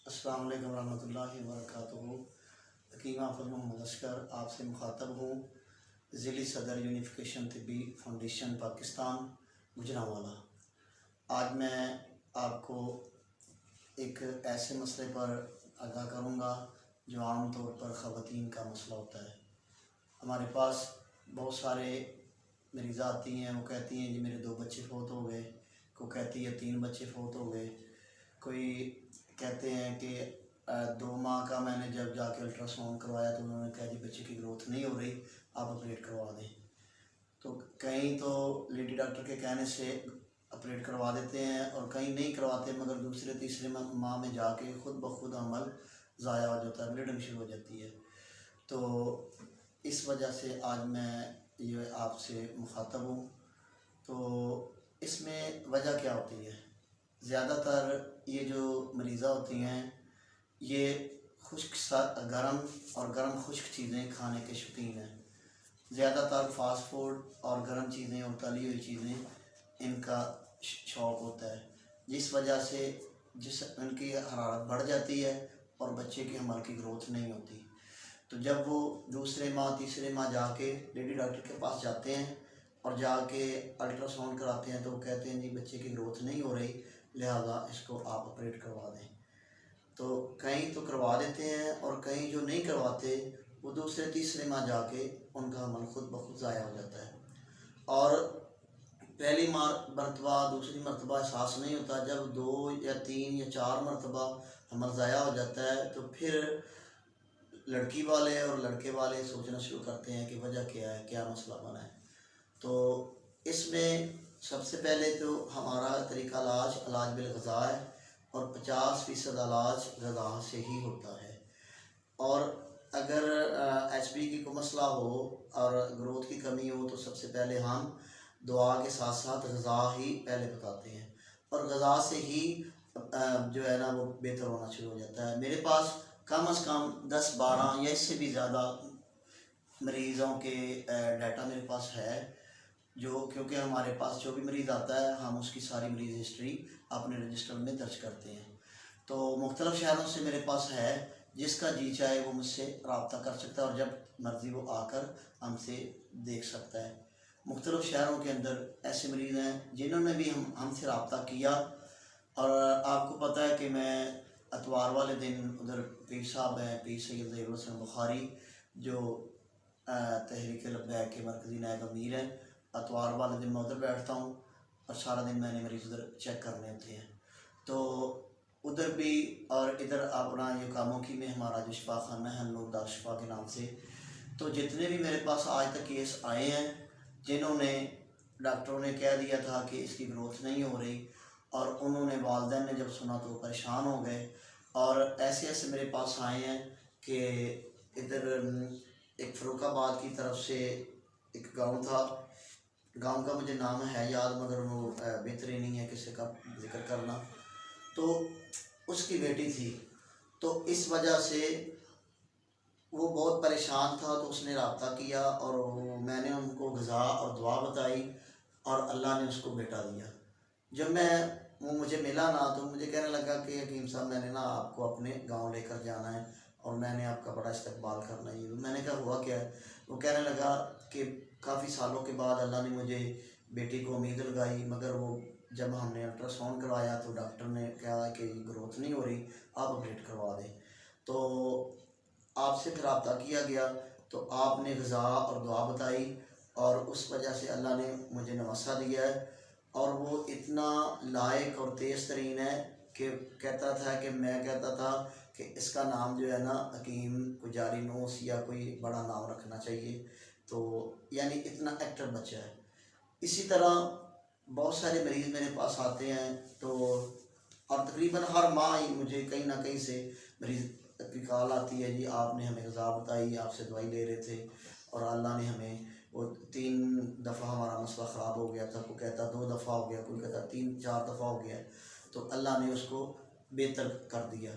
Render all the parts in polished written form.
अस्सलाम वालेकुम रहमतुल्लाहि व बरकातुहू। हकीम हाफ़िज़ मोहम्मद असगर आपसे मुखातब हूँ। ज़िली सदर यूनिफिकेशन तिब्बी फाउंडेशन पाकिस्तान गुजरांवाला। आज मैं आपको एक ऐसे मसले पर आगाह करूँगा जो आम तौर पर ख़वातीन का मसला होता है। हमारे पास बहुत सारे मरीज़ा आती हैं, वो कहती हैं जी मेरे 2 बच्चे फ़ौत हो गए, कोई कहती है 3 बच्चे फ़ौत हो गए, कोई कहते हैं कि 2 माह का मैंने जब जाके अल्ट्रासाउंड करवाया तो उन्होंने कहा जी बच्चे की ग्रोथ नहीं हो रही, आप ऑपरेट करवा दें। तो कहीं तो लेडी डॉक्टर के कहने से ऑपरेट करवा देते हैं और कहीं नहीं करवाते, मगर दूसरे तीसरे माह में जाके ख़ुद ब खुद अमल ज़ाया हो जाता है, ब्लीडिंग शुरू हो जाती है। तो इस वजह से आज मैं ये आपसे मुखातब हूँ। तो इसमें वजह क्या होती है? ज़्यादातर ये जो मरीज़ा होती हैं ये गर्म और गर्म खुश्क चीज़ें खाने के शौकीन हैं। ज़्यादातर फास्ट फूड और गर्म चीज़ें और तली हुई चीज़ें इनका शौक़ होता है, जिस वजह से उनकी हरारत बढ़ जाती है और बच्चे की हमल की ग्रोथ नहीं होती। तो जब वो दूसरे माह तीसरे माह जाके लेडी डॉक्टर के पास जाते हैं और जाके अल्ट्रासाउंड कराते हैं तो वो कहते हैं जी बच्चे की ग्रोथ नहीं हो रही, लिहाजा इसको आप ऑपरेट करवा दें। तो कहीं तो करवा देते हैं और कहीं जो नहीं करवाते वो दूसरे तीसरे माह जाके उनका अमल ख़ुद ब खुद ज़ाया हो जाता है। और पहली मरतबा दूसरी मरतबा एहसास नहीं होता, जब 2 या 3 या 4 मरतबा अमल ज़ाया हो जाता है तो फिर लड़की वाले और लड़के वाले सोचना शुरू करते हैं कि वजह क्या है, क्या मसला बना है। तो इसमें सबसे पहले तो हमारा तरीका इलाज बिलग़िज़ा है और 50% इलाज ग़िज़ा से ही होता है। और अगर HB की कोई मसला हो और ग्रोथ की कमी हो तो सबसे पहले हम दुआ के साथ साथ ग़िज़ा ही पहले बताते हैं और ग़िज़ा से ही जो है ना वो बेहतर होना शुरू हो जाता है। मेरे पास कम से कम 10-12 या इससे भी ज़्यादा मरीज़ों के डाटा मेरे पास है, जो क्योंकि हमारे पास जो भी मरीज़ आता है हम उसकी सारी मरीज़ हिस्ट्री अपने रजिस्टर में दर्ज करते हैं। तो मुख्तलिफ़ शहरों से मेरे पास है, जिसका जी चाहे वो मुझसे रब्ता कर सकता है और जब मर्ज़ी वो आकर हमसे देख सकता है। मुख्तलिफ़ शहरों के अंदर ऐसे मरीज़ हैं जिन्होंने भी हमसे रब्ता किया। और आपको पता है कि मैं इतवार वाले दिन उधर पीर साहब हैं, पीर सैयद ज़हीरुल हसन बुखारी जो तहरीक लब्बैक के मरकज़ी नायब अमीर हैं, इतवार वाले दिन मैं उधर बैठता हूँ और सारा दिन मैंने मरीज़ उधर चेक करने होते हैं। तो उधर भी और इधर अपना ये कामों की में हमारा जो शिफा खाना है नूर दार शिफा के नाम से, तो जितने भी मेरे पास आज तक केस आए हैं जिन्होंने डॉक्टरों ने कह दिया था कि इसकी ग्रोथ नहीं हो रही और उन्होंने वालिदैन ने जब सुना तो परेशान हो गए। और ऐसे ऐसे मेरे पास आए हैं कि इधर एक फ़र्रुखाबाद की तरफ से एक गांव था, गांव का मुझे नाम है याद मगर वो बेहतरी नहीं है किसी का जिक्र करना। तो उसकी बेटी थी, तो इस वजह से वो बहुत परेशान था, तो उसने रब्ता किया और मैंने उनको ग़िज़ा और दुआ बताई और अल्लाह ने उसको बेटा दिया। जब वो मुझे मिला ना तो मुझे कहने लगा कि हकीम साहब मैंने ना आपको अपने गांव लेकर जाना है और मैंने आपका बड़ा इस्तकबाल करना है। तो मैंने कहा हुआ क्या है? वो कहने लगा कि काफ़ी सालों के बाद अल्लाह ने मुझे बेटी को उम्मीद लगाई, मगर वो जब हमने अल्ट्रासाउंड करवाया तो डॉक्टर ने कहा कि ग्रोथ नहीं हो रही, आप ऑपरेट करवा दें। तो आपसे फिर रब्ता किया गया तो आपने ग़िज़ा और दुआ बताई और उस वजह से अल्लाह ने मुझे नवासा दिया है। और वो इतना लायक और तेज़ तरीन है कि कहता था कि मैं कहता था कि इसका नाम जो है ना हकीम पुजारी नूस या कोई बड़ा नाम रखना चाहिए। तो यानी इतना एक्टिव बच्चा है। इसी तरह बहुत सारे मरीज़ मेरे पास आते हैं तो और तकरीबन हर माह ही मुझे कहीं ना कहीं से मरीज़ की कॉल आती है, जी आपने हमें ग़िज़ा बताई, आपसे दवाई ले रहे थे और अल्लाह ने हमें वो 3 दफ़ा हमारा मसला ख़राब हो गया था, कोई कहता 2 दफ़ा हो गया, कोई कहता 3-4 दफ़ा हो गया, तो अल्लाह ने उसको बेहतर कर दिया।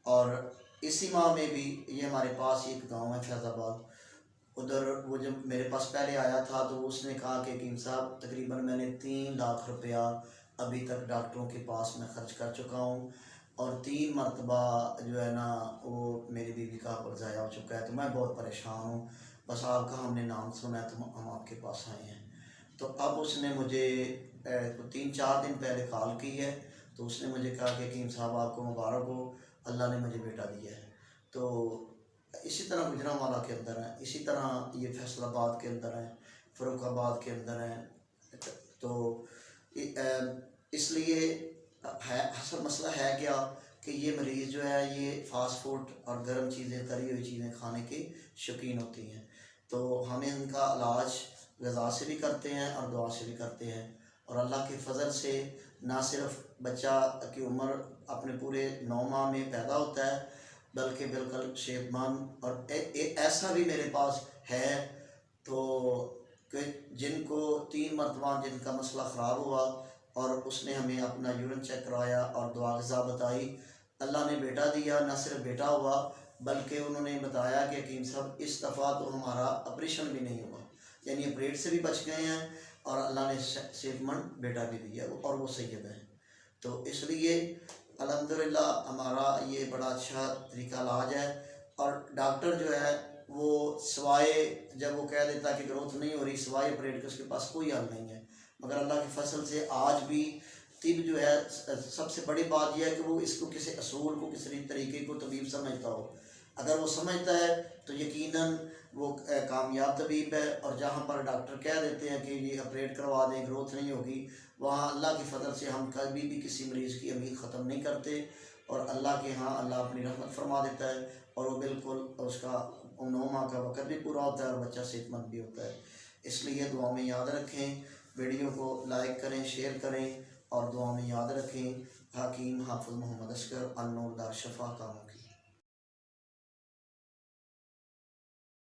और इसी माह में भी ये हमारे पास एक गांव है फैज़ाबाद, उधर वो जब मेरे पास पहले आया था तो उसने कहा कि हकीम साहब तकरीबन मैंने 3 लाख रुपया अभी तक डॉक्टरों के पास मैं ख़र्च कर चुका हूँ और 3 मरतबा जो है ना वो मेरी बीवी का अकल ज़ाया हो चुका है, तो मैं बहुत परेशान हूँ। बस आपका हमने नाम सुना है तो हम आपके पास आए हैं। तो अब उसने मुझे 3-4 दिन पहले कॉल की है, तो उसने मुझे कहा कि हकीम साहब आपको मुबारक हो, अल्लाह ने मुझे बेटा दिया है। तो इसी तरह गुजरांवाला के अंदर है, इसी तरह ये फैसलाबाद के अंदर है, फ़र्रुखाबाद के अंदर है। तो इसलिए है असल मसला है क्या कि ये मरीज़ जो है ये फ़ास्ट फूड और गर्म चीज़ें, तली हुई चीज़ें खाने की शौकीन होती हैं। तो हमें इनका इलाज ग़िज़ा से भी करते हैं और दुआ से भी करते हैं, और अल्लाह के फ़ज़ल से ना सिर्फ बच्चा की उम्र अपने पूरे 9 माह में पैदा होता है, बल्कि बिल्कुल सेहतमंद। और ऐसा भी मेरे पास है तो कि जिनको 3 मरतबा जिनका मसला ख़राब हुआ और उसने हमें अपना यूरिन चेक करवाया और दुआ ग़िज़ा बताई, अल्लाह ने बेटा दिया। न सिर्फ बेटा हुआ बल्कि उन्होंने बताया कि हकीम साहब इस दफ़ा तो हमारा ऑपरेशन भी नहीं हुआ, यानी ऑपरेट से भी बच गए हैं और अल्लाह ने सेहतमंद बेटा भी दिया और वो सैयद है। तो इसलिए अल्हम्दुलिल्लाह हमारा ये बड़ा अच्छा तरीका इलाज है। और डॉक्टर जो है वो सिवाय जब वो कह देता कि ग्रोथ नहीं हो रही, सिवाय ऑपरेट के उसके पास कोई हल नहीं है। मगर अल्लाह के फसल से आज भी तिब जो है सबसे बड़ी बात यह है कि वो इसको किसी असूल को, किसी तरीके को तबीब समझता हो। अगर वो समझता है तो यकीनन वो कामयाब तबीब है। और जहाँ पर डॉक्टर कह देते हैं कि ये ऑपरेट करवा दें, ग्रोथ नहीं होगी, वहाँ अल्लाह की फ़ज़ल से हम कभी भी किसी मरीज़ की उम्मीद ख़त्म नहीं करते। और अल्लाह के यहाँ अल्लाह अपनी रहमत फरमा देता है और वो बिल्कुल उसका 9 माह का वक़्त भी पूरा होता है और बच्चा सेहतमंद भी होता है। इसलिए दुआ में याद रखें, वीडियो को लाइक करें, शेयर करें और दुआ में याद रखें। हकीम हाफ़िज़ मोहम्मद असगर, अन-नूर दार शफ़ा कामों की।